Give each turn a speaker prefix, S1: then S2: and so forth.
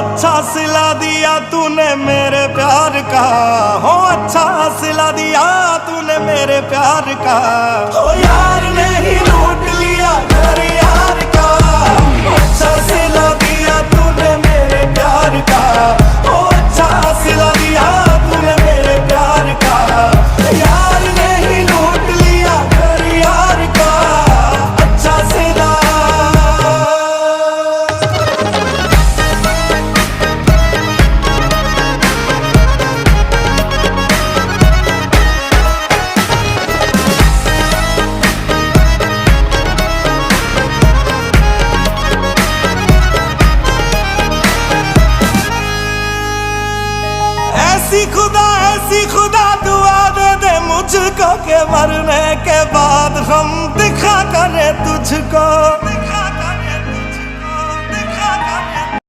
S1: अच्छा सिला दिया तूने मेरे प्यार का, हो अच्छा सिला दिया तूने मेरे प्यार का। हो यार ने ही लूट लिया घर यार का, अच्छा सिला दिया तूने मेरे प्यार का। हो अच्छा सिला दिया तूने मेरे प्यार का। यार ने ही लूट लिया घर यार का, अच्छा सिला। ऐसी खुदा दुआ दे दे मुझको के मरने के बाद हम दिखा करे तुझको।